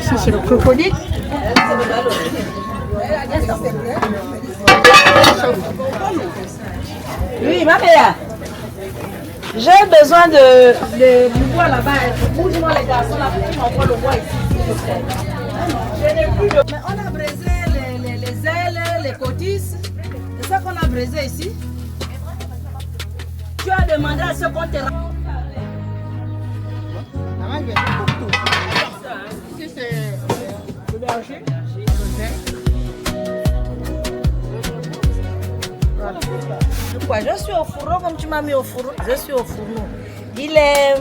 Ça, c'est le crocodile. Oui, ma mère. J'ai besoin de bois là-bas. Bouge-moi les garçons là, pour qu'ils m'envoient le bois ici. Je n'ai plus de... Mais on a braisé les ailes, les cotises. C'est ça qu'on a braisé ici. Tu as demandé à ce qu'on te rende. Ici, c'est le berger. Je suis au fourneau comme tu m'as mis au fourneau. Je suis au fourneau. Il est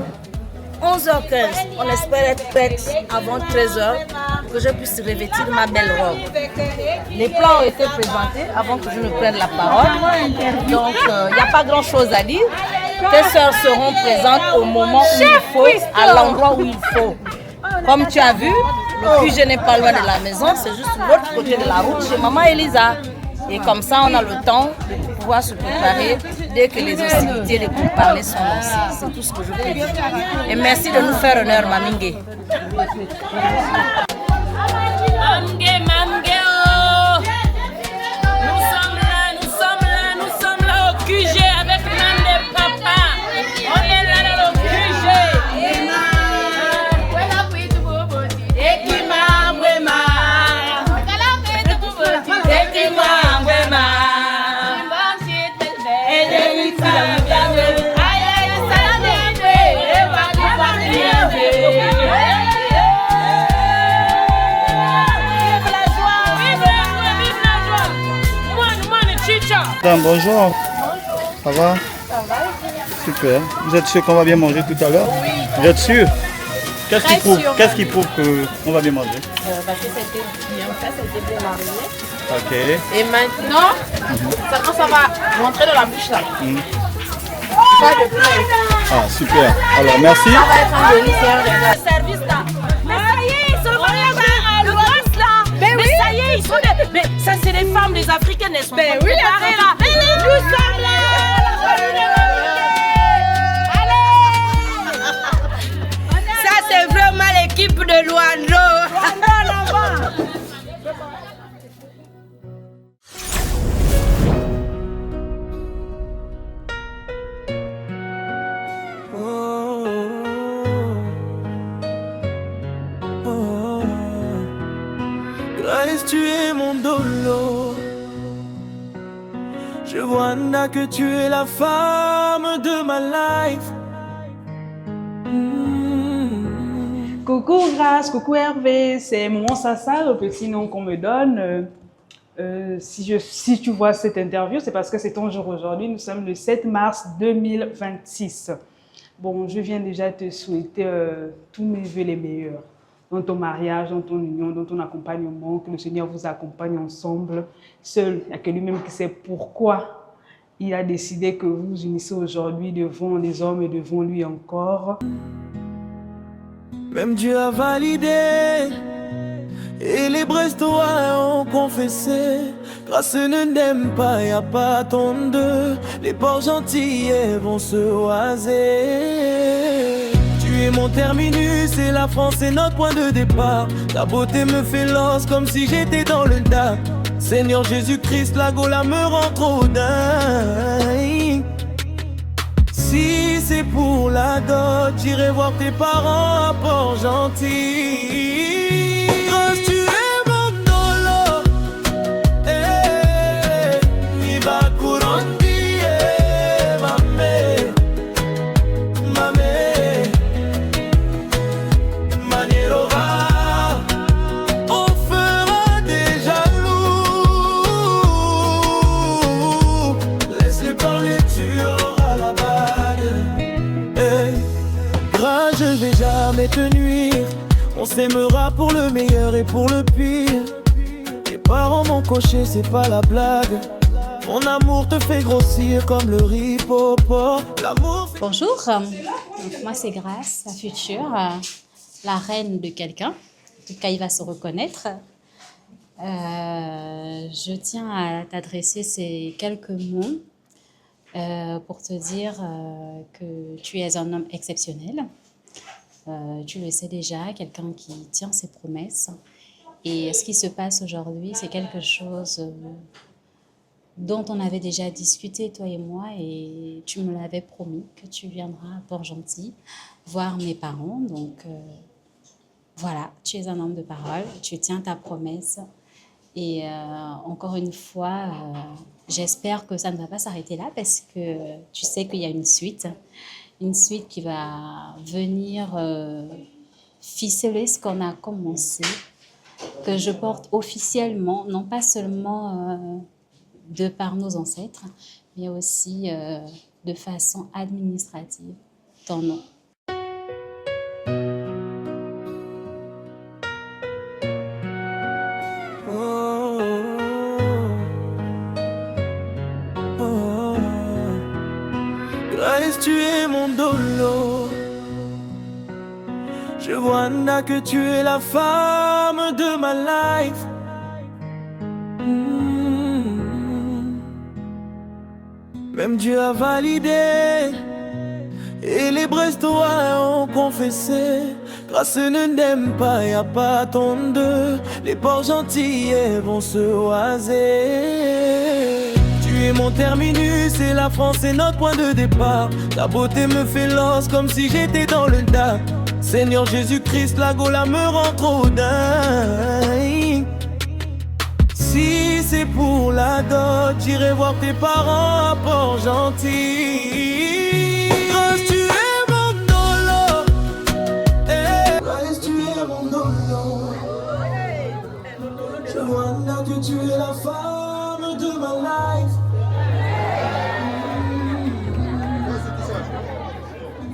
11h15. On espère être prête avant 13h pour que je puisse revêtir ma belle robe. Les plans ont été présentés avant que je ne prenne la parole. Donc, il n'y a pas grand-chose à dire. Tes sœurs seront présentes au moment où il faut, à l'endroit où il faut. Comme tu as vu, le QG n'est pas loin de la maison, c'est juste l'autre côté de la route chez maman Elisa. Et comme ça, on a le temps de pouvoir se préparer dès que les hostilités, les pourparlers sont lancés. C'est tout ce que je peux dire. Et merci de nous faire honneur, Mamingé. Nous sommes là au QG avec Nande Papa. On est là dans le QG. Madame, bonjour. Ça va? Ça va. Super. Vous êtes sûr qu'on va bien manger tout à l'heure? Oui. Vous êtes sûr? Qu'est-ce qui prouve qu'on va bien manger? Parce que c'était bien fait, c'était bien mariné. Ok. Et maintenant, ça va rentrer dans la bouche là. Pas de plus. Ah, super. Alors, merci. Ça va être un délicieux. Service là. Mais ça y est, ils sont le gosse là. Mais ça y est, ils sont des... Mais ça c'est les femmes, les africaines, elles sont préparées là. Nous sommes là. Ça, c'est vraiment l'équipe de Luando. Grace, tu es mon dolo. Je vois Anna que tu es la femme de ma life. Coucou Grace, coucou Hervé, c'est Maman Sassa, le petit nom qu'on me donne. Si tu vois cette interview, c'est parce que c'est ton jour aujourd'hui. Nous sommes le 7 mars 2026. Bon, je viens déjà te souhaiter tous mes vœux les meilleurs. Dans ton mariage, dans ton union, dans ton accompagnement, que le Seigneur vous accompagne ensemble. Seul, il n'y a que lui-même qui sait pourquoi il a décidé que vous vous unissez aujourd'hui devant les hommes et devant lui encore. Même Dieu a validé et les Brestois ont confessé. Grâce ne n'aime pas, y a pas tant de. Les porcs gentils vont se oiser. Tu es mon terminus et la France est notre point de départ. Ta beauté me fait lance comme si j'étais dans le DAC. Seigneur Jésus-Christ, la Gola me rend trop dingue. Si c'est pour la dot, j'irai voir tes parents à Port-Gentil. Grâce, tu es mon dolo. Mi va couranti, mamé. Mamé. Manierova. On fera des jaloux. Laisse-les parler, tu auras la bague. Grâce, je vais jamais te nuire. On s'aimera pour le meilleur et pour le pire. Tes parents m'ont coché, c'est pas la blague. Mon amour te fait grossir comme le ripopo. L'amour. Bonjour, donc moi c'est Grace, la future. la reine de quelqu'un. En tout cas, il va se reconnaître. Je tiens à t'adresser ces quelques mots pour te dire que tu es un homme exceptionnel. Tu le sais déjà, quelqu'un qui tient ses promesses. Et ce qui se passe aujourd'hui, c'est quelque chose dont on avait déjà discuté, toi et moi, et tu me l'avais promis que tu viendras à Port-Gentil voir mes parents. Donc voilà, tu es un homme de parole, tu tiens ta promesse. Et encore une fois, j'espère que ça ne va pas s'arrêter là parce que tu sais qu'il y a une suite qui va venir ficeler ce qu'on a commencé, que je porte officiellement, non pas seulement de par nos ancêtres, mais aussi de façon administrative, ton nom. Grace, tu es mon dolo. Je vois Anna que tu es la femme de ma life. Même Dieu a validé et les Brestois ont confessé. Grâce ne n'aime pas, y a pas tant de. Les Port-Gentillais vont se oiser. Tu es mon terminus et la France est notre point de départ. Ta beauté me fait lance comme si j'étais dans le DAC. Seigneur Jésus-Christ, la Gaule me rend trop dingue. Si c'est pour la dot, j'irai voir tes parents à Port-Gentil. Grâce, tu es mon dolo. Grâce, tu es mon dolo. Je vois là que tu es la femme de ma life.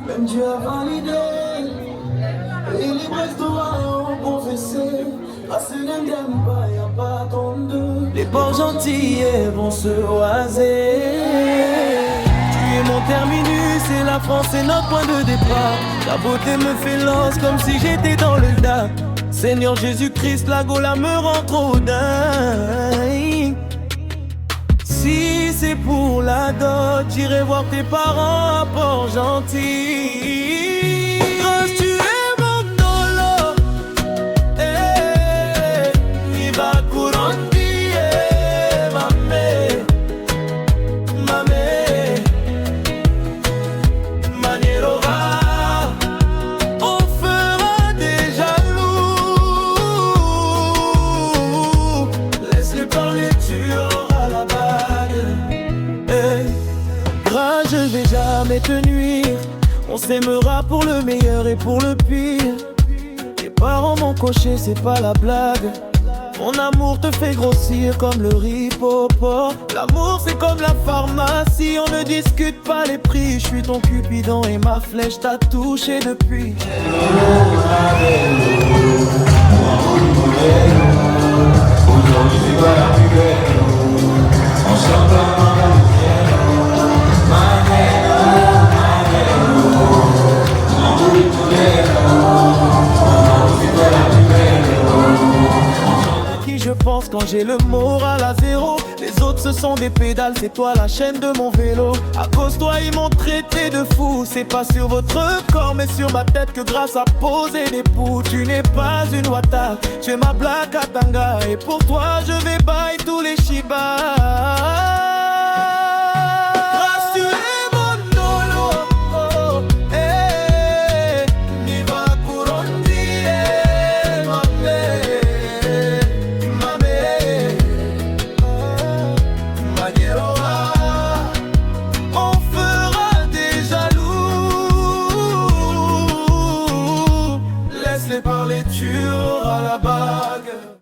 Même Dieu a validé et les Brestois ont confessé. Grâce ne n'aime pas, y a pas tant de. Les Port-Gentillais vont se oiser. Tu es mon terminus et la France est notre point de départ. Ta beauté me fait lance comme si j'étais dans le DAC. Seigneur Jésus-Christ, la Gaule me rend trop dingue. Si c'est pour la dot, j'irai voir tes parents à Port-Gentil. Grâce, tu es mon dolo. Viva Kurondi, mamé, Manierova. On fera des jaloux. Laisse-les parler, tu auras la bague. Grâce, je vais jamais te nuire. On s'aimera pour le meilleur et pour le pire. Tes parents m'ont coché, c'est pas la blague. Mon amour te fait grossir comme le ripopo. L'amour c'est comme la pharmacie, on ne discute pas les prix. Je suis ton cupidon et ma flèche t'a touché depuis. Aujourd'hui c'est pas la plus belle. On chante dans la je pense quand j'ai le moral à zéro. Les autres ce sont des pédales, c'est toi la chaîne de mon vélo. À cause toi ils m'ont traité de fou. C'est pas sur votre corps mais sur ma tête que grâce à poser des poux. Tu n'es pas une wata, tu es ma black Katanga. Et pour toi je vais bailler tous les shibas.